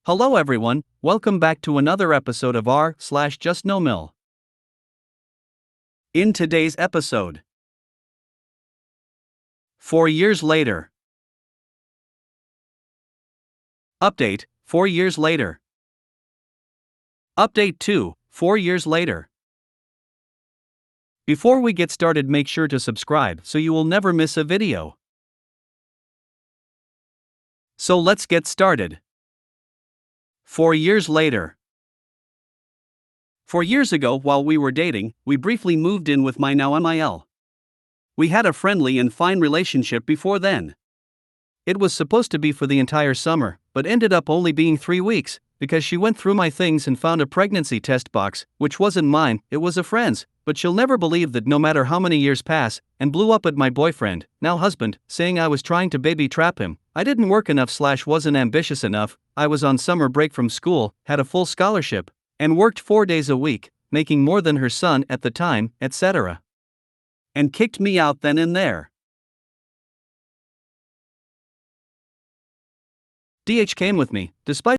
Hello everyone, welcome back to another episode of r/JustNoMil. In today's episode, 4 years later. Update, 4 years later. Update 2, 4 years later. Before we get started, make sure to subscribe so you will never miss a video. So let's get started. 4 years later. 4 years ago, while we were dating, we briefly moved in with my now MIL. We had a friendly and fine relationship before then. It was supposed to be for the entire summer, but ended up only being 3 weeks, because she went through my things and found a pregnancy test box, which wasn't mine, it was a friend's, but she'll never believe that no matter how many years pass, and blew up at my boyfriend, now husband, saying I was trying to baby trap him. I didn't work enough / wasn't ambitious enough. I was on summer break from school, had a full scholarship, and worked 4 days a week, making more than her son at the time, etc. And kicked me out then and there. DH came with me, despite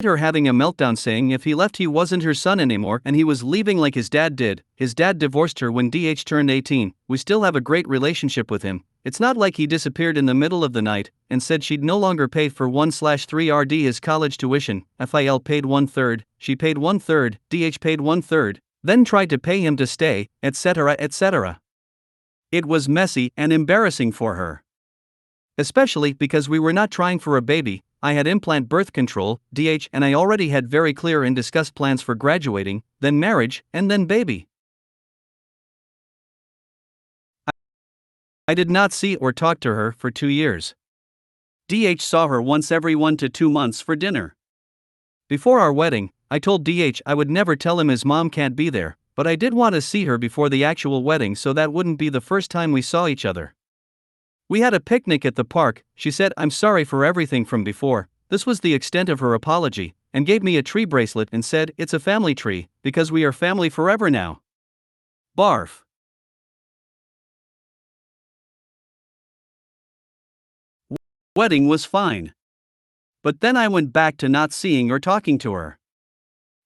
her having a meltdown saying if he left he wasn't her son anymore and he was leaving like his dad did. His dad divorced her when DH turned 18. We still have a great relationship with him. It's not like he disappeared in the middle of the night and said she'd no longer pay for 1/3 RD his college tuition. FIL paid 1/3, she paid 1/3, DH paid 1/3, then tried to pay him to stay, etc. etc. It was messy and embarrassing for her. Especially because we were not trying for a baby. I had implant birth control, DH, and I already had very clear and discussed plans for graduating, then marriage, and then baby. I did not see or talk to her for 2 years. DH saw her once every 1 to 2 months for dinner. Before our wedding, I told DH I would never tell him his mom can't be there, but I did want to see her before the actual wedding so that wouldn't be the first time we saw each other. We had a picnic at the park. She said I'm sorry for everything from before. This was the extent of her apology, and gave me a tree bracelet and said it's a family tree, because we are family forever now. Barf. Wedding was fine. But then I went back to not seeing or talking to her.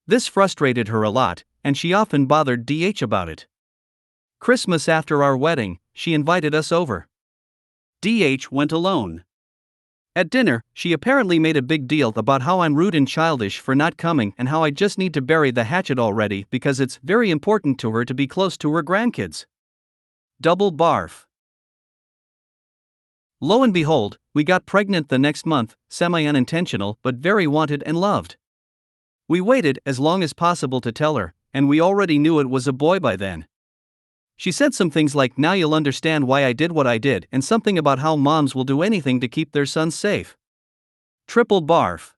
This frustrated her a lot, and she often bothered DH about it. Christmas after our wedding, she invited us over. DH went alone. At dinner, she apparently made a big deal about how I'm rude and childish for not coming and how I just need to bury the hatchet already because it's very important to her to be close to her grandkids. Double barf. Lo and behold, we got pregnant the next month, semi-unintentional but very wanted and loved. We waited as long as possible to tell her, and we already knew it was a boy by then. She said some things like now you'll understand why I did what I did and something about how moms will do anything to keep their sons safe. Triple barf.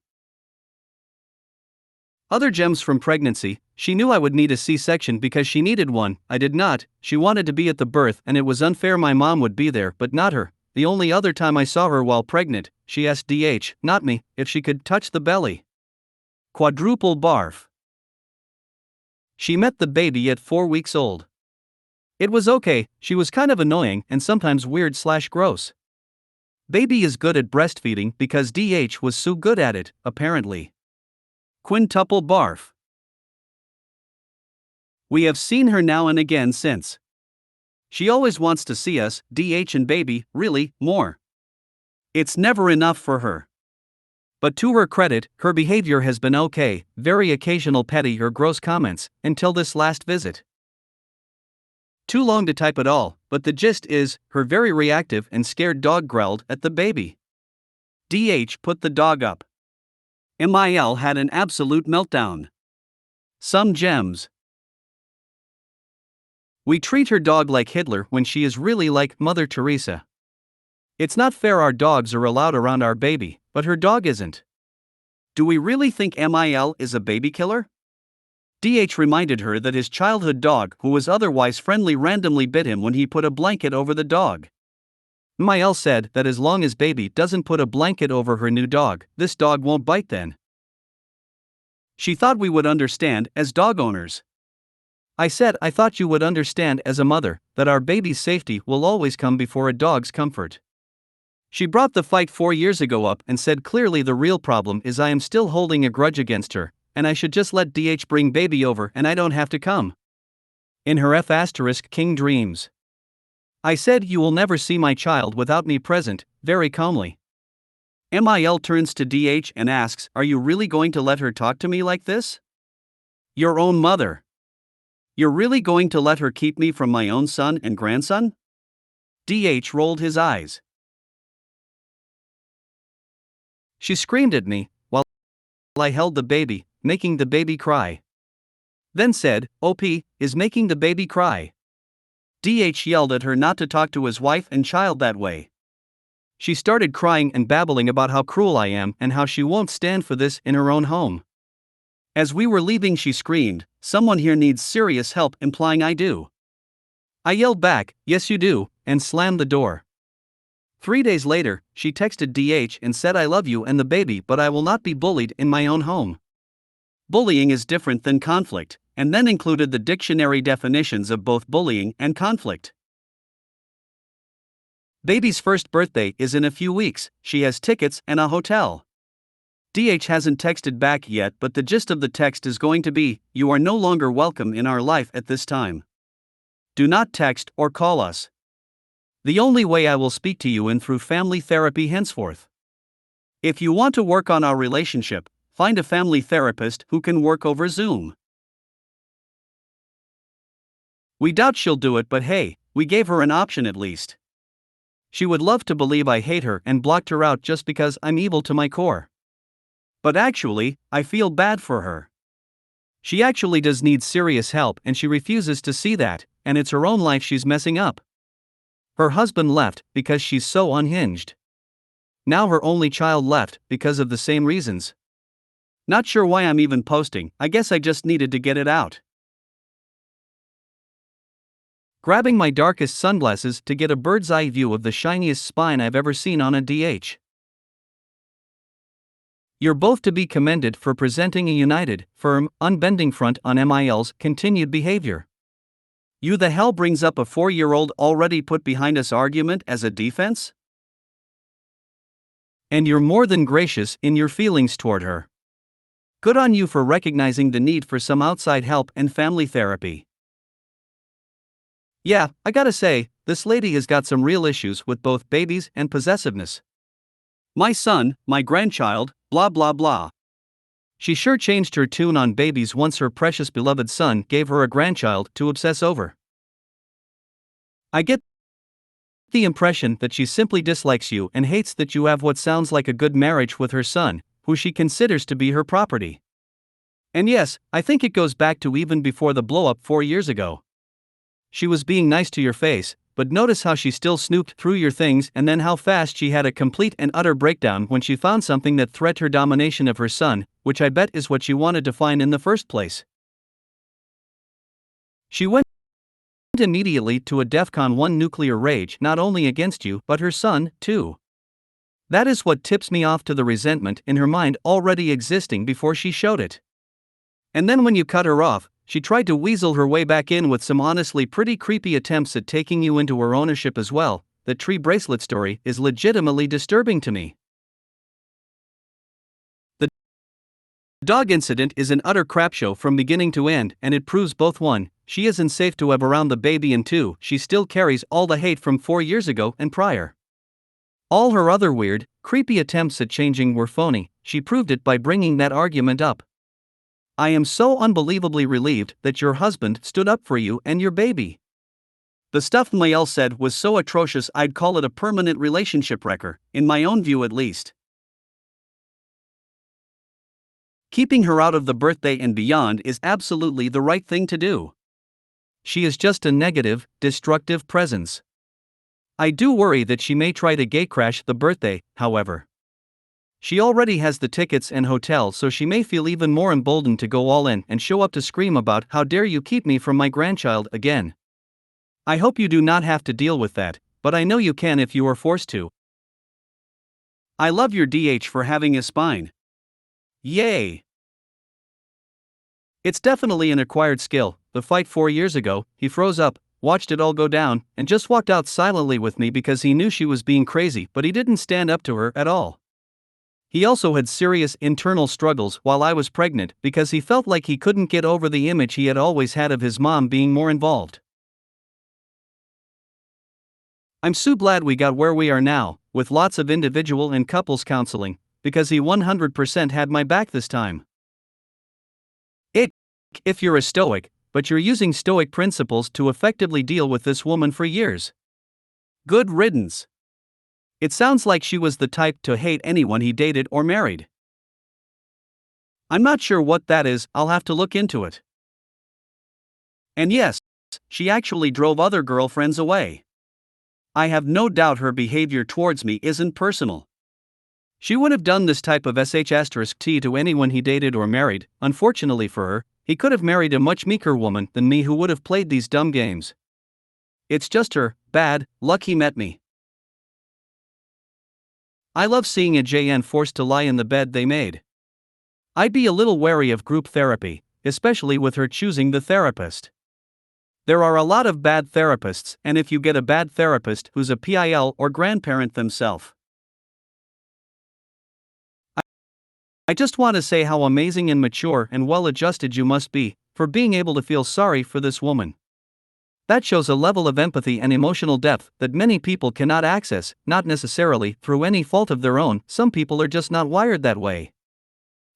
Other gems from pregnancy, she knew I would need a C-section because she needed one, I did not. She wanted to be at the birth and it was unfair my mom would be there but not her. The only other time I saw her while pregnant, she asked DH, not me, if she could touch the belly. Quadruple barf. She met the baby at 4 weeks old. It was okay, she was kind of annoying and sometimes weird / gross. Baby is good at breastfeeding because DH was so good at it, apparently. Quintuple barf. We have seen her now and again since. She always wants to see us, DH and baby, really, more. It's never enough for her. But to her credit, her behavior has been okay, very occasional petty or gross comments, until this last visit. Too long to type it all, but the gist is, her very reactive and scared dog growled at the baby. DH put the dog up. MIL had an absolute meltdown. Some gems. We treat her dog like Hitler when she is really like Mother Teresa. It's not fair our dogs are allowed around our baby, but her dog isn't. Do we really think MIL is a baby killer? DH reminded her that his childhood dog, who was otherwise friendly, randomly bit him when he put a blanket over the dog. MIL said that as long as baby doesn't put a blanket over her new dog, this dog won't bite then. She thought we would understand as dog owners. I said I thought you would understand as a mother, that our baby's safety will always come before a dog's comfort. She brought the fight 4 years ago up and said clearly the real problem is I am still holding a grudge against her, and I should just let DH bring baby over and I don't have to come. In her King dreams. I said you will never see my child without me present, very calmly. MIL turns to DH and asks, are you really going to let her talk to me like this? Your own mother. You're really going to let her keep me from my own son and grandson? DH rolled his eyes. She screamed at me, while I held the baby, making the baby cry. Then said, OP, is making the baby cry. DH yelled at her not to talk to his wife and child that way. She started crying and babbling about how cruel I am and how she won't stand for this in her own home. As we were leaving she screamed, someone here needs serious help, implying I do. I yelled back, yes you do, and slammed the door. 3 days later, she texted DH and said I love you and the baby but I will not be bullied in my own home. Bullying is different than conflict, and then included the dictionary definitions of both bullying and conflict. Baby's first birthday is in a few weeks, she has tickets and a hotel. DH hasn't texted back yet but the gist of the text is going to be, you are no longer welcome in our life at this time. Do not text or call us. The only way I will speak to you in through family therapy henceforth. If you want to work on our relationship, find a family therapist who can work over Zoom. We doubt she'll do it but hey, we gave her an option at least. She would love to believe I hate her and blocked her out just because I'm evil to my core. But actually, I feel bad for her. She actually does need serious help and she refuses to see that, and it's her own life she's messing up. Her husband left because she's so unhinged. Now her only child left because of the same reasons. Not sure why I'm even posting, I guess I just needed to get it out. Grabbing my darkest sunglasses to get a bird's eye view of the shiniest spine I've ever seen on a DH. You're both to be commended for presenting a united, firm, unbending front on MIL's continued behavior. You the hell brings up a 4-year-old already put behind us argument as a defense? And you're more than gracious in your feelings toward her. Good on you for recognizing the need for some outside help and family therapy. Yeah, I gotta say, this lady has got some real issues with both babies and possessiveness. My son, my grandchild, blah blah blah. She sure changed her tune on babies once her precious beloved son gave her a grandchild to obsess over. I get the impression that she simply dislikes you and hates that you have what sounds like a good marriage with her son, who she considers to be her property. And yes, I think it goes back to even before the blow-up 4 years ago. She was being nice to your face, but notice how she still snooped through your things and then how fast she had a complete and utter breakdown when she found something that threatened her domination of her son, which I bet is what she wanted to find in the first place. She went immediately to a DEFCON 1 nuclear rage not only against you but her son, too. That is what tips me off to the resentment in her mind already existing before she showed it. And then when you cut her off, she tried to weasel her way back in with some honestly pretty creepy attempts at taking you into her ownership as well. The tree bracelet story is legitimately disturbing to me. The dog incident is an utter crap show from beginning to end, and it proves both 1, she isn't safe to have around the baby, and 2, she still carries all the hate from 4 years ago and prior. All her other weird, creepy attempts at changing were phony. She proved it by bringing that argument up. I am so unbelievably relieved that your husband stood up for you and your baby. The stuff MIL said was so atrocious I'd call it a permanent relationship wrecker, in my own view at least. Keeping her out of the birthday and beyond is absolutely the right thing to do. She is just a negative, destructive presence. I do worry that she may try to gatecrash the birthday, however. She already has the tickets and hotel, so she may feel even more emboldened to go all in and show up to scream about how dare you keep me from my grandchild again. I hope you do not have to deal with that, but I know you can if you are forced to. I love your DH for having a spine. Yay! It's definitely an acquired skill. The fight 4 years ago, he froze up, watched it all go down, and just walked out silently with me because he knew she was being crazy, but he didn't stand up to her at all. He also had serious internal struggles while I was pregnant because he felt like he couldn't get over the image he had always had of his mom being more involved. I'm so glad we got where we are now, with lots of individual and couples counseling, because he 100% had my back this time. If you're a stoic, but you're using stoic principles to effectively deal with this woman for years. Good riddance. It sounds like she was the type to hate anyone he dated or married. I'm not sure what that is, I'll have to look into it. And yes, she actually drove other girlfriends away. I have no doubt her behavior towards me isn't personal. She would have done this type of sh*t to anyone he dated or married. Unfortunately for her, he could have married a much meeker woman than me who would have played these dumb games. It's just her bad luck he met me. I love seeing a JN forced to lie in the bed they made. I'd be a little wary of group therapy, especially with her choosing the therapist. There are a lot of bad therapists, and if you get a bad therapist who's a PIL or grandparent themselves. I just want to say how amazing and mature and well-adjusted you must be, for being able to feel sorry for this woman. That shows a level of empathy and emotional depth that many people cannot access, not necessarily through any fault of their own. Some people are just not wired that way.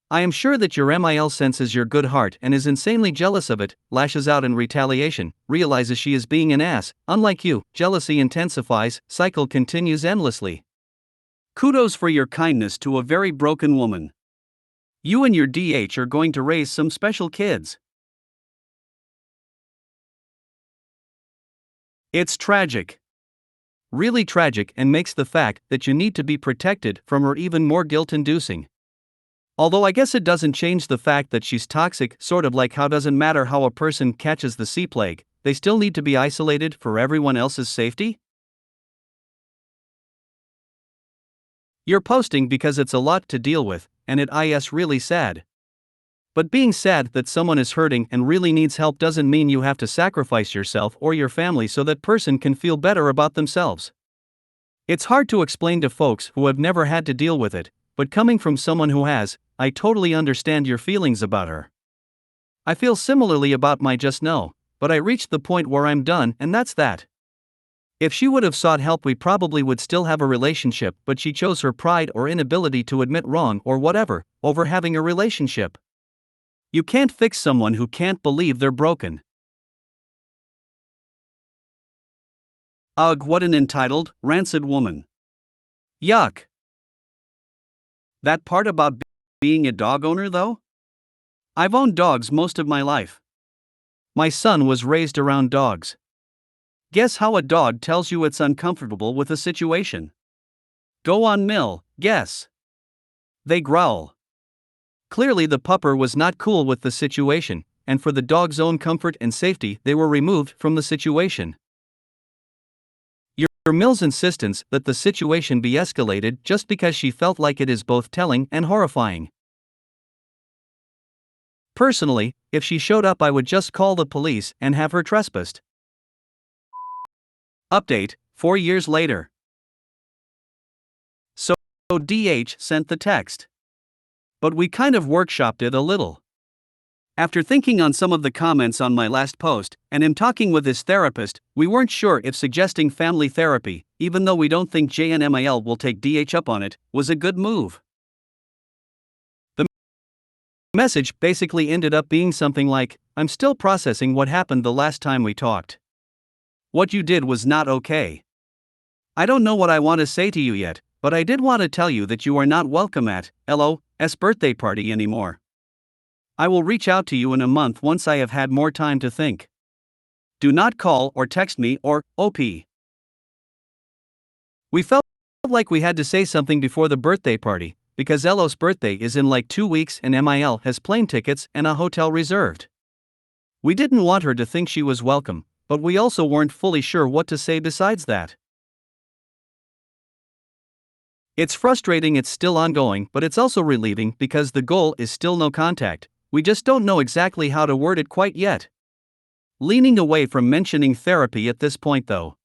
I am sure that your MIL senses your good heart and is insanely jealous of it, lashes out in retaliation, realizes she is being an ass. Unlike you, jealousy intensifies, cycle continues endlessly. Kudos for your kindness to a very broken woman. You and your DH are going to raise some special kids. It's tragic. Really tragic, and makes the fact that you need to be protected from her even more guilt-inducing. Although I guess it doesn't change the fact that she's toxic, sort of like how doesn't matter how a person catches the sea plague, they still need to be isolated for everyone else's safety? You're posting because it's a lot to deal with, and it is really sad. But being sad that someone is hurting and really needs help doesn't mean you have to sacrifice yourself or your family so that person can feel better about themselves. It's hard to explain to folks who have never had to deal with it, but coming from someone who has, I totally understand your feelings about her. I feel similarly about my JustNo, but I reached the point where I'm done, and that's that. If she would have sought help, we probably would still have a relationship, but she chose her pride or inability to admit wrong or whatever over having a relationship. You can't fix someone who can't believe they're broken. Ugh, what an entitled, rancid woman. Yuck. That part about being a dog owner, though? I've owned dogs most of my life. My son was raised around dogs. Guess how a dog tells you it's uncomfortable with a situation? Go on, Mill, guess. They growl. Clearly the pupper was not cool with the situation, and for the dog's own comfort and safety they were removed from the situation. Your Mill's insistence that the situation be escalated just because she felt like it is both telling and horrifying. Personally, if she showed up I would just call the police and have her trespassed. Update, 4 years later. So DH sent the text. But we kind of workshopped it a little. After thinking on some of the comments on my last post, and him talking with his therapist, we weren't sure if suggesting family therapy, even though we don't think JNMIL will take DH up on it, was a good move. The message basically ended up being something like, I'm still processing what happened the last time we talked. What you did was not okay. I don't know what I want to say to you yet, but I did want to tell you that you are not welcome at LO's birthday party anymore. I will reach out to you in a month once I have had more time to think. Do not call or text me or OP. We felt like we had to say something before the birthday party, because LO's birthday is in like 2 weeks and MIL has plane tickets and a hotel reserved. We didn't want her to think she was welcome, but we also weren't fully sure what to say besides that. It's frustrating, it's still ongoing, but it's also relieving because the goal is still no contact. We just don't know exactly how to word it quite yet. Leaning away from mentioning therapy at this point though.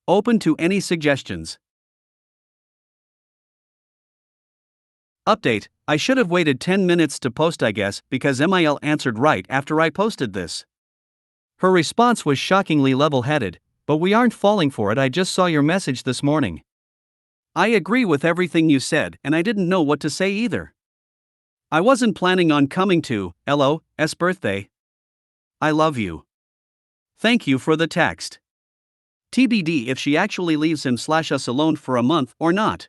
Open to any suggestions. Update: I should have waited 10 minutes to post, I guess, because MIL answered right after I posted this. Her response was shockingly level-headed, but we aren't falling for it. I just saw your message this morning. I agree with everything you said, and I didn't know what to say either. I wasn't planning on coming to LO's birthday. I love you. Thank you for the text. TBD if she actually leaves him/us alone for a month or not.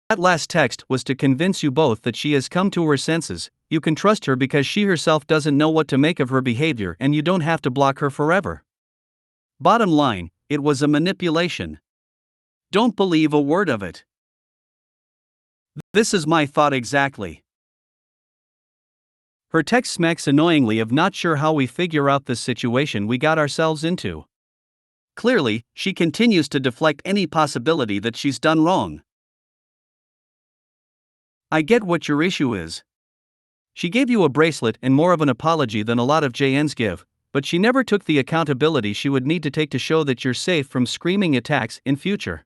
That last text was to convince you both that she has come to her senses. You can trust her because she herself doesn't know what to make of her behavior, and you don't have to block her forever. Bottom line, it was a manipulation. Don't believe a word of it. This is my thought exactly. Her text smacks annoyingly of not sure how we figure out this situation we got ourselves into. Clearly, she continues to deflect any possibility that she's done wrong. I get what your issue is. She gave you a bracelet and more of an apology than a lot of JNs give, but she never took the accountability she would need to take to show that you're safe from screaming attacks in future.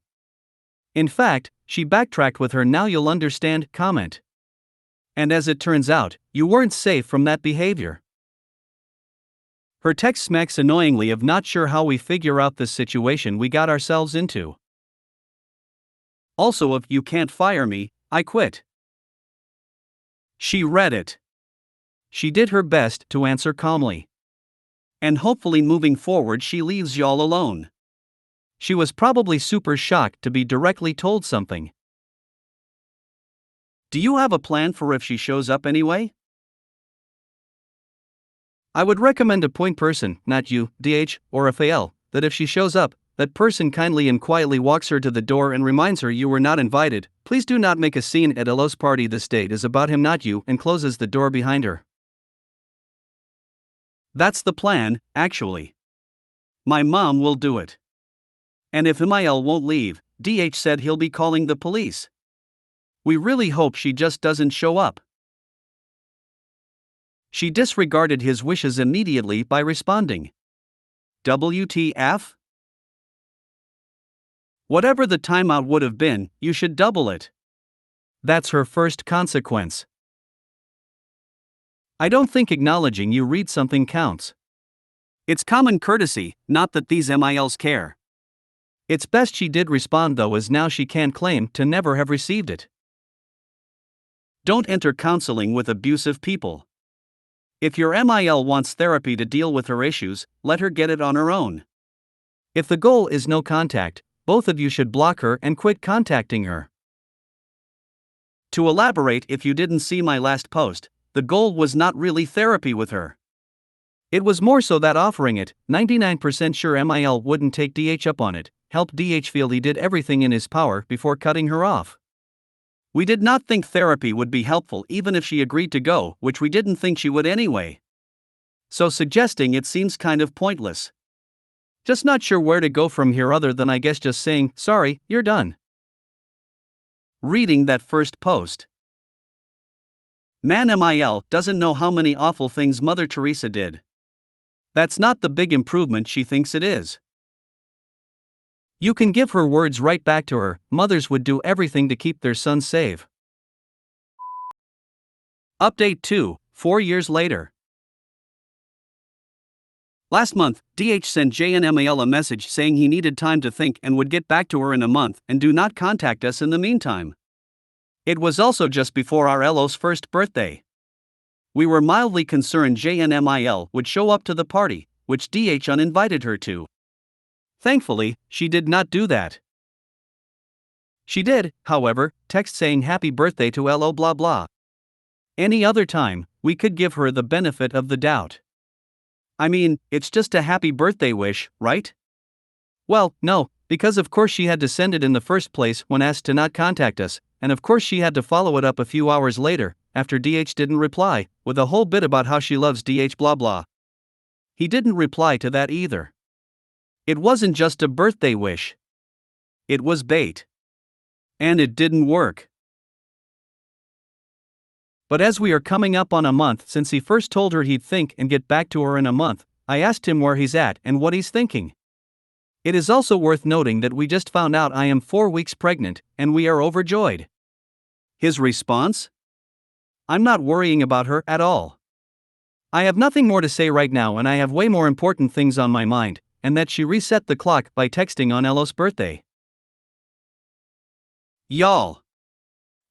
In fact, she backtracked with her "now you'll understand" comment. And as it turns out, you weren't safe from that behavior. Her text smacks annoyingly of not sure how we figure out this situation we got ourselves into. Also, if you can't fire me, I quit. She read it. She did her best to answer calmly. And hopefully moving forward she leaves y'all alone. She was probably super shocked to be directly told something. Do you have a plan for if she shows up anyway? I would recommend a point person, not you, DH, or a FAL, that if she shows up, that person kindly and quietly walks her to the door and reminds her you were not invited. Please do not make a scene at LO's party. This date is about him, not you, and closes the door behind her. That's the plan, actually. My mom will do it. And if MIL won't leave, DH said he'll be calling the police. We really hope she just doesn't show up. She disregarded his wishes immediately by responding. WTF? Whatever the timeout would have been, you should double it. That's her first consequence. I don't think acknowledging you read something counts. It's common courtesy, not that these MILs care. It's best she did respond though, as now she can't claim to never have received it. Don't enter counseling with abusive people. If your MIL wants therapy to deal with her issues, let her get it on her own. If the goal is no contact, both of you should block her and quit contacting her. To elaborate, if you didn't see my last post, the goal was not really therapy with her. It was more so that offering it, 99% sure MIL wouldn't take DH up on it, helped DH feel he did everything in his power before cutting her off. We did not think therapy would be helpful even if she agreed to go, which we didn't think she would anyway. So suggesting it seems kind of pointless. Just not sure where to go from here other than I guess just saying, sorry, you're done. Reading that first post. Man, MIL doesn't know how many awful things Mother Teresa did. That's not the big improvement she thinks it is. You can give her words right back to her. Mothers would do everything to keep their sons safe. Update 2, 4 years later. Last month, DH sent JNMIL a message saying he needed time to think and would get back to her in a month, and do not contact us in the meantime. It was also just before our LO's first birthday. We were mildly concerned JNMIL would show up to the party, which DH uninvited her to. Thankfully, she did not do that. She did, however, text saying happy birthday to LO blah blah. Any other time, we could give her the benefit of the doubt. I mean, it's just a happy birthday wish, right? Well, no, because of course she had to send it in the first place when asked to not contact us, and of course she had to follow it up a few hours later, after DH didn't reply, with a whole bit about how she loves DH blah blah. He didn't reply to that either. It wasn't just a birthday wish. It was bait. And it didn't work. But as we are coming up on a month since he first told her he'd think and get back to her in a month, I asked him where he's at and what he's thinking. It is also worth noting that we just found out I am 4 weeks pregnant, and we are overjoyed. His response? I'm not worrying about her at all. I have nothing more to say right now, and I have way more important things on my mind, and that she reset the clock by texting on Elo's birthday. Y'all.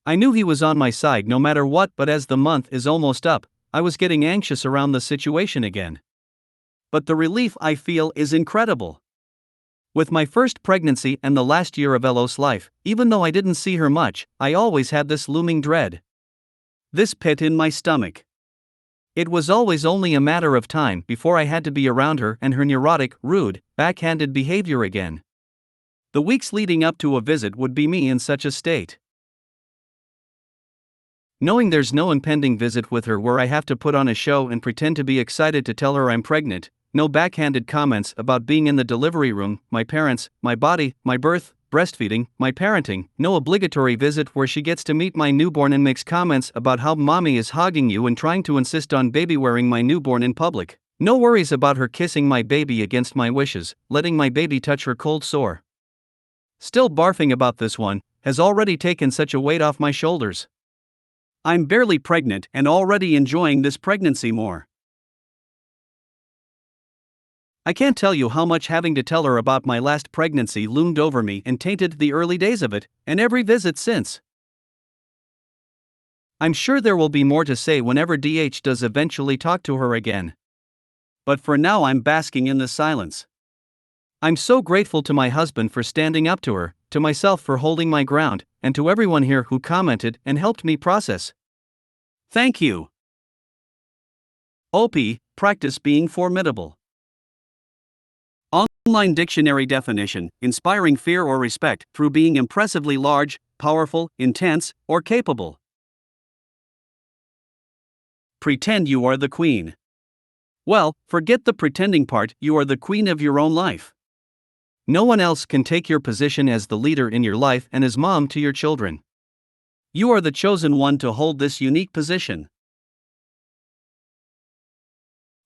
I knew he was on my side no matter what, but as the month is almost up, I was getting anxious around the situation again. But the relief I feel is incredible. With my first pregnancy and the last year of Elo's life, even though I didn't see her much, I always had this looming dread. This pit in my stomach. It was always only a matter of time before I had to be around her and her neurotic, rude, backhanded behavior again. The weeks leading up to a visit would be me in such a state. Knowing there's no impending visit with her where I have to put on a show and pretend to be excited to tell her I'm pregnant, no backhanded comments about being in the delivery room, my parents, my body, my birth, breastfeeding, my parenting, no obligatory visit where she gets to meet my newborn and makes comments about how mommy is hogging you and trying to insist on baby wearing my newborn in public. No worries about her kissing my baby against my wishes, letting my baby touch her cold sore. Still barfing about this one has already taken such a weight off my shoulders. I'm barely pregnant and already enjoying this pregnancy more. I can't tell you how much having to tell her about my last pregnancy loomed over me and tainted the early days of it, and every visit since. I'm sure there will be more to say whenever DH does eventually talk to her again. But for now I'm basking in the silence. I'm so grateful to my husband for standing up to her, to myself for holding my ground, and to everyone here who commented and helped me process. Thank you. OP, practice being formidable. Online dictionary definition: inspiring fear or respect through being impressively large, powerful, intense, or capable. Pretend you are the queen. Well, forget the pretending part, you are the queen of your own life. No one else can take your position as the leader in your life and as mom to your children. You are the chosen one to hold this unique position.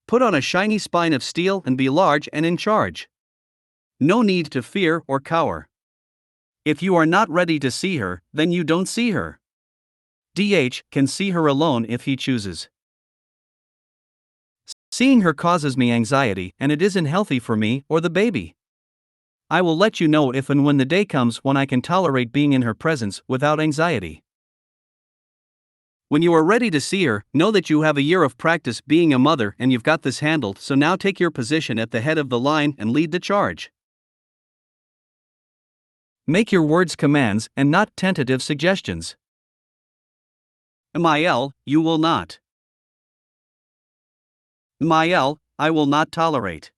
Put on a shiny spine of steel and be large and in charge. No need to fear or cower. If you are not ready to see her, then you don't see her. DH can see her alone if he chooses. Seeing her causes me anxiety, and it isn't healthy for me or the baby. I will let you know if and when the day comes when I can tolerate being in her presence without anxiety. When you are ready to see her, know that you have a year of practice being a mother and you've got this handled, so now take your position at the head of the line and lead the charge. Make your words commands and not tentative suggestions. MIL, you will not. MIL, I will not tolerate.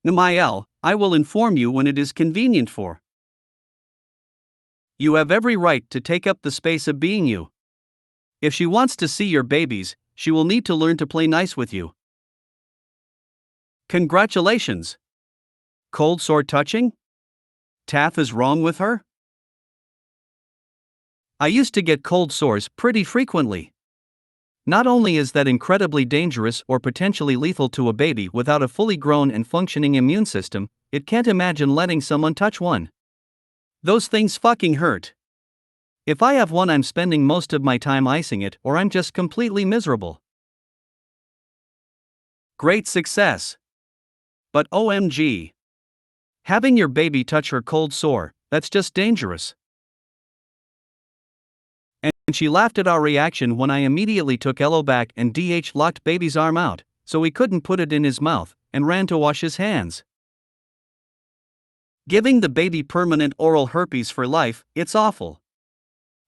MIL, I will inform you when it is convenient for. You have every right to take up the space of being you. If she wants to see your babies, she will need to learn to play nice with you. Congratulations. Cold sore touching? Taff is wrong with her? I used to get cold sores pretty frequently. Not only is that incredibly dangerous or potentially lethal to a baby without a fully grown and functioning immune system, it can't imagine letting someone touch one. Those things fucking hurt. If I have one, I'm spending most of my time icing it, or I'm just completely miserable. Great success. But OMG. Having your baby touch her cold sore, that's just dangerous. And she laughed at our reaction when I immediately took Elo back and DH locked baby's arm out, so he couldn't put it in his mouth, and ran to wash his hands. Giving the baby permanent oral herpes for life, it's awful.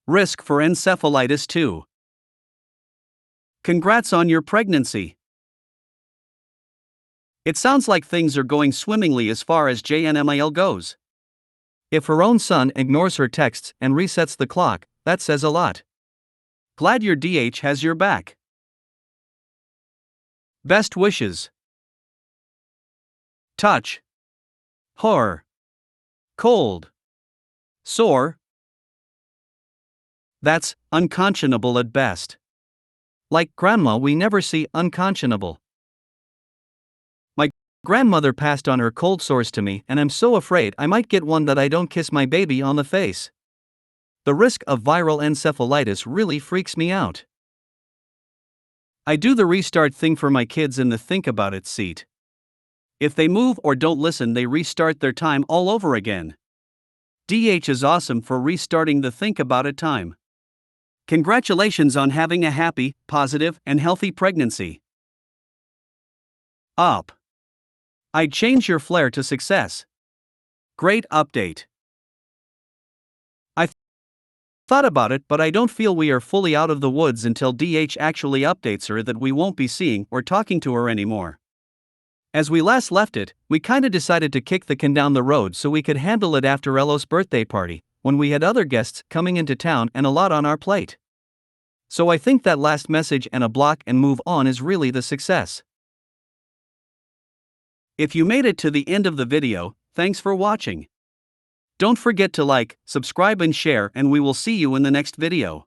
Risk for encephalitis too. Congrats on your pregnancy. It sounds like things are going swimmingly as far as JustNoMil goes. If her own son ignores her texts and resets the clock, that says a lot. Glad your DH has your back. Best wishes. Touch. Horror. Cold. Sore. That's unconscionable at best. Like grandma, we never see unconscionable. My grandmother passed on her cold sores to me, and I'm so afraid I might get one that I don't kiss my baby on the face. The risk of viral encephalitis really freaks me out. I do the restart thing for my kids in the think about it seat. If they move or don't listen, they restart their time all over again. DH is awesome for restarting the think about it time. Congratulations on having a happy, positive, and healthy pregnancy. Up. I'd change your flair to success. Great update. Thought about it, but I don't feel we are fully out of the woods until DH actually updates her that we won't be seeing or talking to her anymore. As we last left it, we kinda decided to kick the can down the road so we could handle it after Elo's birthday party, when we had other guests coming into town and a lot on our plate. So I think that last message and a block and move on is really the success. If you made it to the end of the video, thanks for watching. Don't forget to like, subscribe and share, and we will see you in the next video.